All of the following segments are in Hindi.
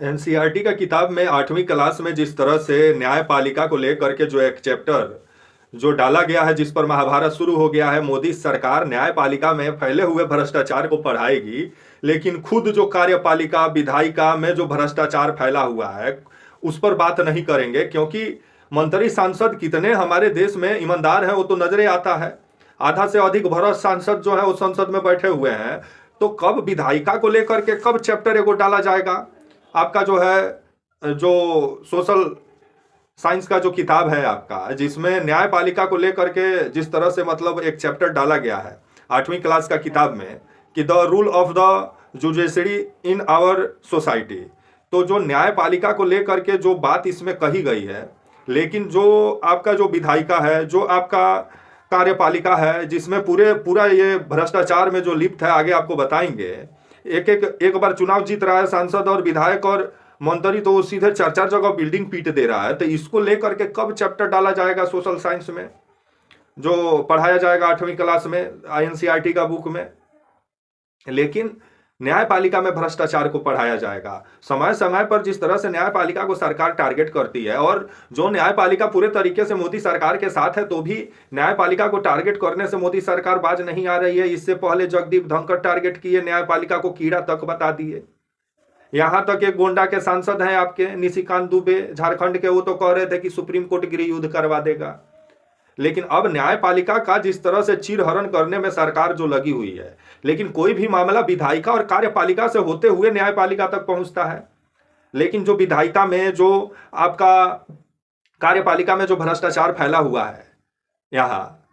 एनसीईआरटी का किताब में 8वीं क्लास में जिस तरह से न्यायपालिका को लेकर के जो एक चैप्टर जो डाला गया है, जिस पर महाभारत शुरू हो गया है, मोदी सरकार न्यायपालिका में फैले हुए भ्रष्टाचार को पढ़ाएगी, लेकिन खुद जो कार्यपालिका विधायिका में जो भ्रष्टाचार फैला हुआ है उस पर बात नहीं करेंगे। क्योंकि मंत्री सांसद कितने हमारे देश में ईमानदार हैं वो तो नजरे आता है। आधा से अधिक भ्रष्ट सांसद जो है वो संसद में बैठे हुए हैं। तो कब विधायिका को लेकर के कब चैप्टर एगो डाला जाएगा? आपका जो है जो सोशल साइंस का जो किताब है आपका, जिसमें न्यायपालिका को लेकर के जिस तरह से मतलब एक चैप्टर डाला गया है 8वीं क्लास का किताब में कि the rule of the judiciary in our society, तो जो न्यायपालिका को लेकर के जो बात इसमें कही गई है, लेकिन जो आपका जो विधायिका है, जो आपका कार्यपालिका है, जिसमें पूरा ये भ्रष्टाचार में जो लिप्त है, आगे आपको बताएंगे। एक बार चुनाव जीत रहा है सांसद और विधायक और मंत्री, तो वो सीधे 4-4 जगह बिल्डिंग पीट दे रहा है। तो इसको लेकर के कब चैप्टर डाला जाएगा सोशल साइंस में, जो पढ़ाया जाएगा 8वीं क्लास में एनसीईआरटी का बुक में? लेकिन न्यायपालिका में भ्रष्टाचार को पढ़ाया जाएगा। समय समय पर जिस तरह से न्यायपालिका को सरकार टारगेट करती है, और जो न्यायपालिका पूरे तरीके से मोदी सरकार के साथ है, तो भी न्यायपालिका को टारगेट करने से मोदी सरकार बाज नहीं आ रही है। इससे पहले जगदीप धनखड़ टारगेट किए, न्यायपालिका को कीड़ा तक बता दिए। यहां तक एक गोंडा के सांसद हैं आपके निशिकांत दुबे, झारखंड के, वो तो कह रहे थे कि सुप्रीम कोर्ट गृह युद्ध करवा देगा। लेकिन अब न्यायपालिका का जिस तरह से चीरहरण करने में सरकार जो लगी हुई है, लेकिन कोई भी मामला विधायिका और कार्यपालिका से होते हुए न्यायपालिका तक पहुंचता है। लेकिन जो विधायिका में जो आपका कार्यपालिका में जो भ्रष्टाचार फैला हुआ है, यहाँ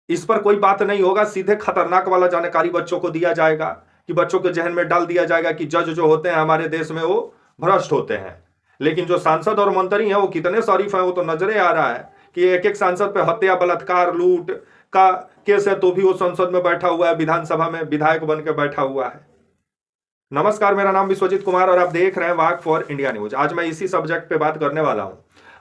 इस पर कोई बात नहीं होगा। सीधे खतरनाक वाला जानकारी बच्चों को दिया जाएगा कि बच्चों के जहन में डाल दिया जाएगा कि जज जो होते हैं हमारे देश में वो भ्रष्ट होते हैं। लेकिन जो सांसद और मंत्री हैं वो कितने शरीफ हैं, वो तो नजरे आ रहा है कि एक एक सांसद पे हत्या, बलात्कार, लूट का केस है, तो भी वो संसद में बैठा हुआ है, विधानसभा में विधायक बन के बैठा हुआ है। नमस्कार, मेरा नाम विश्वजीत कुमार और आप देख रहे हैं वाक फॉर इंडिया न्यूज। आज मैं इसी सब्जेक्ट पे बात करने वाला हूं।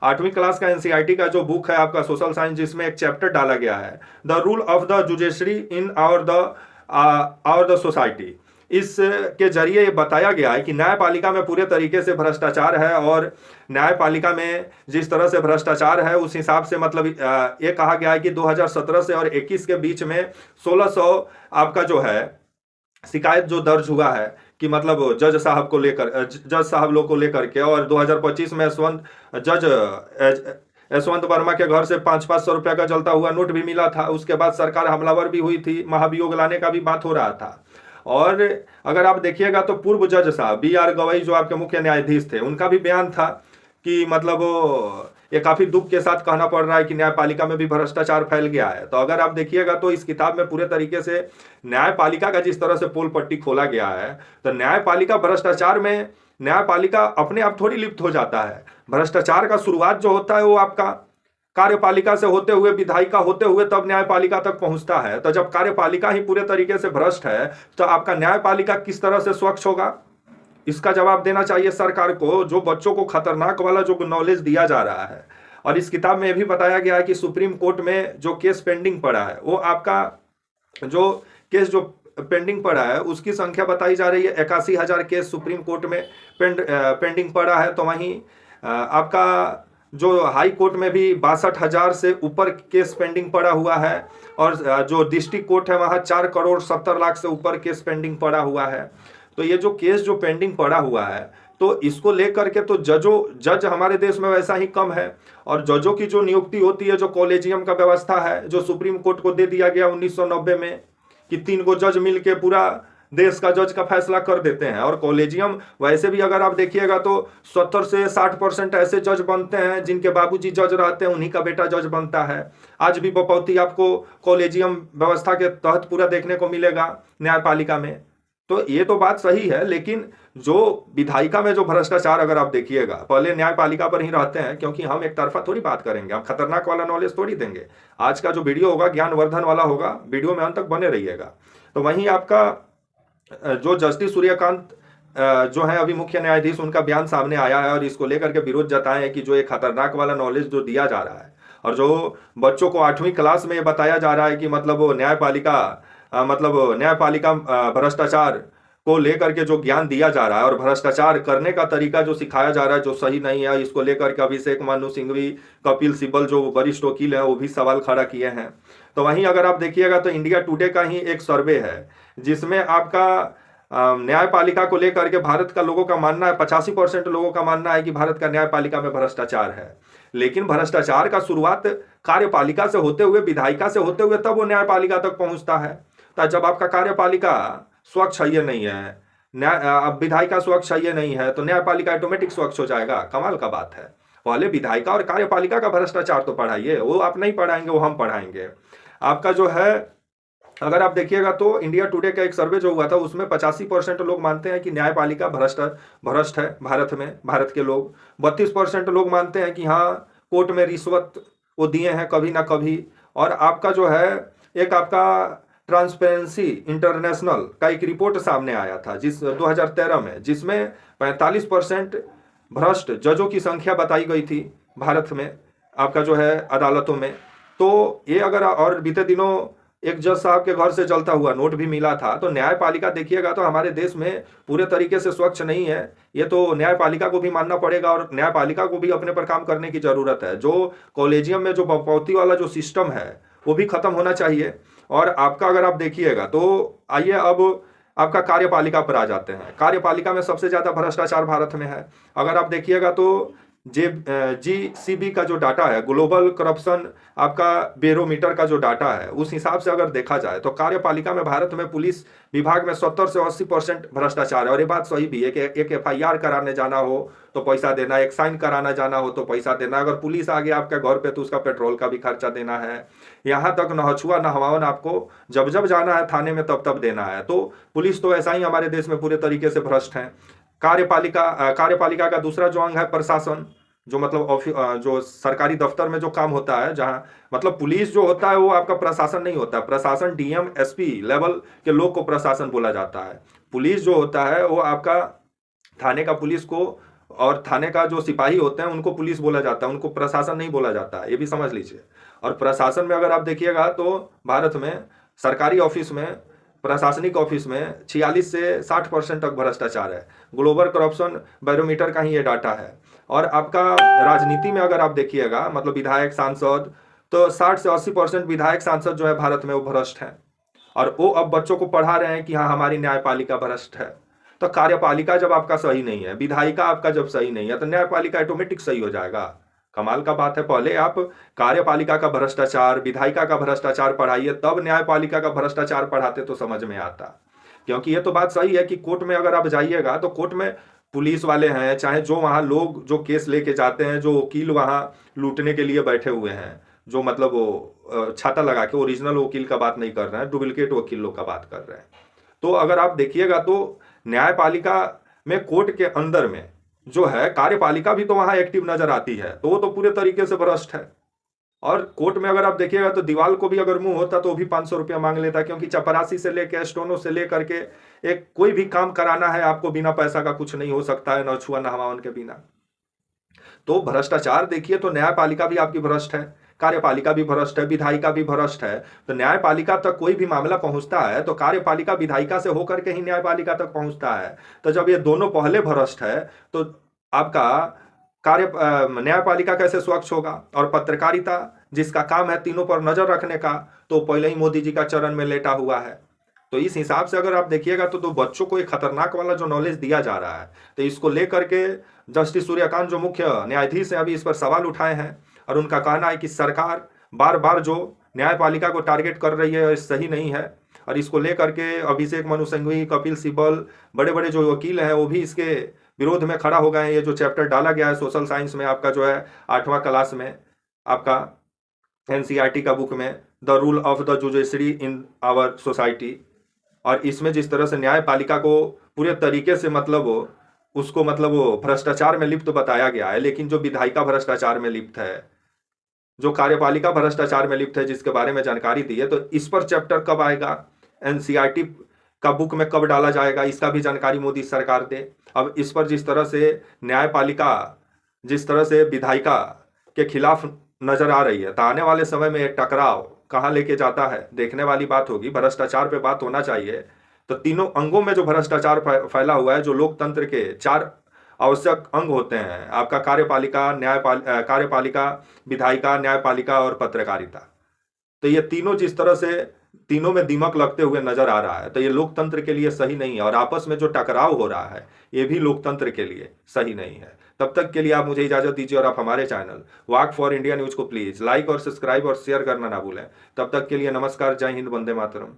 8वीं क्लास का एनसीईआरटी का जो बुक है आपका सोशल साइंस, जिसमें एक चैप्टर डाला गया है the rule of the judiciary in our the society. इसके जरिए ये बताया गया है कि न्यायपालिका में पूरे तरीके से भ्रष्टाचार है, और न्यायपालिका में जिस तरह से भ्रष्टाचार है उस हिसाब से मतलब ये कहा गया है कि 2017 से और 21 के बीच में 1600 आपका जो है शिकायत जो दर्ज हुआ है कि मतलब जज साहब को लेकर, जज साहब लोग को लेकर के। और 2025 में यशवंत वर्मा के घर से 500-500 रुपया का जलता हुआ नोट भी मिला था। उसके बाद सरकार हमलावर भी हुई थी, महाभियोग लाने का भी बात हो रहा था। और अगर आप देखिएगा तो पूर्व जज साहब BR गवई जो आपके मुख्य न्यायाधीश थे, उनका भी बयान था कि मतलब ये काफी दुख के साथ कहना पड़ रहा है कि न्यायपालिका में भी भ्रष्टाचार फैल गया है। तो अगर आप देखिएगा तो इस किताब में पूरे तरीके से न्यायपालिका का जिस तरह से पोल पट्टी खोला गया है, तो न्यायपालिका भ्रष्टाचार में, न्यायपालिका अपने आप थोड़ी लिप्त हो जाता है। भ्रष्टाचार का शुरुआत जो होता है वो आपका कार्यपालिका से होते हुए, विधायिका होते हुए, तब न्यायपालिका तक पहुंचता है। तो जब कार्यपालिका ही पूरे तरीके से भ्रष्ट है तो आपका न्यायपालिका किस तरह से स्वच्छ होगा? इसका जवाब देना चाहिए सरकार को। जो बच्चों को खतरनाक वाला जो नॉलेज दिया जा रहा है, और इस किताब में भी बताया गया है कि सुप्रीम कोर्ट में जो केस पेंडिंग पड़ा है, वो आपका जो केस जो पेंडिंग पड़ा है उसकी संख्या बताई जा रही है 81,000 केस सुप्रीम कोर्ट में पेंडिंग पड़ा है। तो वहीं आपका जो हाई कोर्ट में भी 62,000 से ऊपर केस पेंडिंग पड़ा हुआ है, और जो डिस्ट्रिक्ट कोर्ट है वहाँ 4,70,00,000 से ऊपर केस पेंडिंग पड़ा हुआ है। तो ये जो केस जो पेंडिंग पड़ा हुआ है, तो इसको लेकर के तो जज हमारे देश में वैसा ही कम है, और जजों की जो नियुक्ति होती है, जो कॉलेजियम का व्यवस्था है, जो सुप्रीम कोर्ट को दे दिया गया 1990 में कि 3 गो जज मिलके पूरा देश का जज का फैसला कर देते हैं। और कॉलेजियम वैसे भी अगर आप देखिएगा तो 70 से 60% ऐसे जज बनते हैं जिनके बाबूजी जज रहते हैं, उन्हीं का बेटा जज बनता है। आज भी बपौती आपको कॉलेजियम व्यवस्था के तहत पूरा देखने को मिलेगा न्यायपालिका में। तो ये तो बात सही है, लेकिन जो विधायिका में जो भ्रष्टाचार अगर आप देखिएगा, पहले न्यायपालिका पर ही रहते हैं, क्योंकि हम एक तरफा थोड़ी बात करेंगे, हम खतरनाक वाला नॉलेज थोड़ी देंगे। आज का जो वीडियो होगा ज्ञानवर्धन वाला होगा, वीडियो में अंत तक बने रहिएगा। तो वहीं आपका जो जस्टिस सूर्यकांत जो है अभी मुख्य न्यायाधीश, उनका बयान सामने आया है और इसको लेकर के विरोध जताए हैं कि जो एक खतरनाक वाला नॉलेज जो दिया जा रहा है, और जो बच्चों को 8वीं क्लास में बताया जा रहा है कि मतलब वो न्यायपालिका भ्रष्टाचार को लेकर के जो ज्ञान दिया जा रहा है और भ्रष्टाचार करने का तरीका जो सिखाया जा रहा है जो सही नहीं है, इसको लेकर के अभिषेक मनु सिंघवी, कपिल सिब्बल जो वरिष्ठ वकील है वो भी सवाल खड़ा किए हैं। तो वहीं अगर आप देखिएगा तो इंडिया टुडे का ही एक सर्वे है जिसमें आपका न्यायपालिका को लेकर के भारत का लोगों का मानना है, 85% लोगों का मानना है कि भारत का न्यायपालिका में भ्रष्टाचार है। लेकिन भ्रष्टाचार का शुरुआत कार्यपालिका से होते हुए, विधायिका से होते हुए तब वो न्यायपालिका तक पहुंचता है। तो जब आपका कार्यपालिका स्वच्छ है, ये नहीं है, न्याय विधायिका स्वच्छ है, ये नहीं है, तो न्यायपालिका ऑटोमेटिक स्वच्छ हो जाएगा? कमाल का बात है। पहले विधायिका और कार्यपालिका का भ्रष्टाचार तो पढ़ाइए, वो आप नहीं पढ़ाएंगे, वो हम पढ़ाएंगे। आपका जो है अगर आप देखिएगा तो इंडिया टुडे का एक सर्वे जो हुआ था उसमें 85% लोग मानते हैं कि न्यायपालिका भ्रष्ट है भारत में। भारत के लोग 32% लोग मानते हैं कि हाँ कोर्ट में रिश्वत वो दिए हैं कभी ना कभी। और आपका जो है एक आपका ट्रांसपेरेंसी इंटरनेशनल का एक रिपोर्ट सामने आया था 2013 में, जिसमें 45% भ्रष्ट जजों की संख्या बताई गई थी भारत में आपका जो है अदालतों में। तो ये अगर और बीते दिनों एक जज साहब के घर से जलता हुआ नोट भी मिला था। तो न्यायपालिका देखिएगा तो हमारे देश में पूरे तरीके से स्वच्छ नहीं है। ये तो न्यायपालिका को भी मानना पड़ेगा और न्यायपालिका को भी अपने पर काम करने की जरूरत है। जो कॉलेजियम में जो बपौती वाला जो सिस्टम है वो भी खत्म होना चाहिए। और आपका अगर आप देखिएगा तो आइए अब आपका कार्यपालिका पर आ जाते हैं। कार्यपालिका में सबसे ज्यादा भ्रष्टाचार भारत में है। अगर आप देखिएगा तो GCB का जो डाटा है, ग्लोबल करप्शन आपका बेरोमीटर का जो डाटा है, उस हिसाब से अगर देखा जाए तो कार्यपालिका में भारत में पुलिस विभाग में 70 से 80% भ्रष्टाचार है। और ये बात सही भी है कि एक FIR कराने जाना हो तो पैसा देना, एक साइन कराना जाना हो तो पैसा देना, अगर पुलिस आ गया आपके घर पे तो उसका पेट्रोल का भी खर्चा देना है। यहाँ तक नहछुआ नहवावन आपको जब जब जाना है थाने में तब तब देना है। तो पुलिस तो ऐसा ही हमारे देश में पूरे तरीके से भ्रष्ट है। कार्यपालिका का दूसरा जो अंग है प्रशासन, जो मतलब जो सरकारी दफ्तर में जो काम होता है, जहां मतलब पुलिस जो होता है वो आपका प्रशासन नहीं होता। प्रशासन DM SP लेवल के लोग को प्रशासन बोला जाता है। पुलिस जो होता है वो आपका थाने का पुलिस को और थाने का जो सिपाही होते हैं उनको पुलिस बोला जाता है, उनको प्रशासन नहीं बोला जाता है, ये भी समझ लीजिए। और प्रशासन में अगर आप देखिएगा तो भारत में सरकारी ऑफिस में, प्रशासनिक ऑफिस में 46 से 60% तक भ्रष्टाचार है। ग्लोबल करप्शन बैरोमीटर का ही ये डाटा है। और आपका राजनीति में अगर आप देखिएगा मतलब विधायक सांसद, तो 60 से 80% विधायक सांसद जो है भारत में वो भ्रष्ट हैं। और वो अब बच्चों को पढ़ा रहे हैं कि हाँ हमारी न्यायपालिका भ्रष्ट है। तो कार्यपालिका जब आपका सही नहीं है, विधायिका आपका जब सही नहीं है, तो न्यायपालिका ऑटोमेटिक सही हो जाएगा। कमाल का बात है। पहले आप कार्यपालिका का भ्रष्टाचार, विधायिका का भ्रष्टाचार पढ़ाइए, तब न्यायपालिका का भ्रष्टाचार पढ़ाते तो समझ में आता। क्योंकि ये तो बात सही है कि कोर्ट में अगर आप जाइएगा तो कोर्ट में पुलिस वाले हैं, चाहे जो वहाँ लोग जो केस लेके जाते हैं, जो वकील वहाँ लूटने के लिए बैठे हुए हैं, जो मतलब वो छाता लगा के, ओरिजिनल वकील का बात नहीं कर रहे हैं, डुप्लीकेट वकीलों का बात कर रहे हैं। तो अगर आप देखिएगा तो न्यायपालिका में कोर्ट के अंदर में जो है कार्यपालिका भी तो वहां एक्टिव नजर आती है, तो वो तो पूरे तरीके से भ्रष्ट है। और कोर्ट में अगर आप देखिएगा तो दीवाल को भी अगर मुंह होता तो भी 500 रुपया मांग लेता, क्योंकि चपरासी से लेकर स्टोनों से लेकर के एक कोई भी काम कराना है आपको बिना पैसा का कुछ नहीं हो सकता है, नछुआ नहवावन के बिना। तो भ्रष्टाचार देखिए तो न्यायपालिका भी आपकी भ्रष्ट है, कार्यपालिका भी भ्रष्ट है, विधायिका भी भ्रष्ट है। तो न्यायपालिका तक कोई भी मामला पहुंचता है तो कार्यपालिका विधायिका से होकर के ही न्यायपालिका तक पहुंचता है। तो जब ये दोनों पहले भ्रष्ट है तो आपका न्यायपालिका कैसे स्वच्छ होगा? और पत्रकारिता जिसका काम है तीनों पर नजर रखने का, तो पहले ही मोदी जी का चरण में लेटा हुआ है। तो इस हिसाब से अगर आप देखिएगा तो बच्चों को एक खतरनाक वाला जो नॉलेज दिया जा रहा है, तो इसको लेकर के जस्टिस सूर्यकांत जो मुख्य न्यायाधीश हैं अभी इस पर सवाल उठाए हैं। और उनका कहना है कि सरकार बार बार जो न्यायपालिका को टारगेट कर रही है सही नहीं है। और इसको लेकर के अभिषेक मनु सिंघवी, कपिल सिब्बल, बड़े बड़े जो वकील हैं वो भी इसके विरोध में खड़ा हो गए हैं। ये जो चैप्टर डाला गया है सोशल साइंस में आपका जो है 8वां क्लास में आपका NCERT का बुक में, the rule of the judiciary in our society, और इसमें जिस तरह से न्यायपालिका को पूरे तरीके से मतलब उसको मतलब वो भ्रष्टाचार में लिप्त बताया गया है। लेकिन जो विधायिका भ्रष्टाचार में लिप्त है, जो कार्यपालिका भ्रष्टाचार में लिप्त है, जिसके बारे में जानकारी दी है, तो इस पर चैप्टर कब आएगा, NCERT का बुक में कब डाला जाएगा, इसका भी जानकारी मोदी सरकार दे। अब इस पर जिस तरह से न्यायपालिका जिस तरह से विधायिका के खिलाफ नजर आ रही है, तो आने वाले समय में टकराव कहाँ लेके जाता है देखने वाली बात होगी। भ्रष्टाचार पे बात होना चाहिए तो तीनों अंगों में जो भ्रष्टाचार फैला हुआ है, जो लोकतंत्र के 4 आवश्यक अंग होते हैं, आपका कार्यपालिका, कार्यपालिका, विधायिका, न्यायपालिका और पत्रकारिता। तो ये तीनों जिस तरह से तीनों में दीमक लगते हुए नजर आ रहा है, तो ये लोकतंत्र के लिए सही नहीं है। और आपस में जो टकराव हो रहा है, ये भी लोकतंत्र के लिए सही नहीं है। तब तक के लिए आप मुझे इजाजत दीजिए और आप हमारे channel walk for India news को प्लीज लाइक और सब्सक्राइब और शेयर करना ना भूलें। तब तक के लिए नमस्कार, जय हिंद, वंदे मातरम।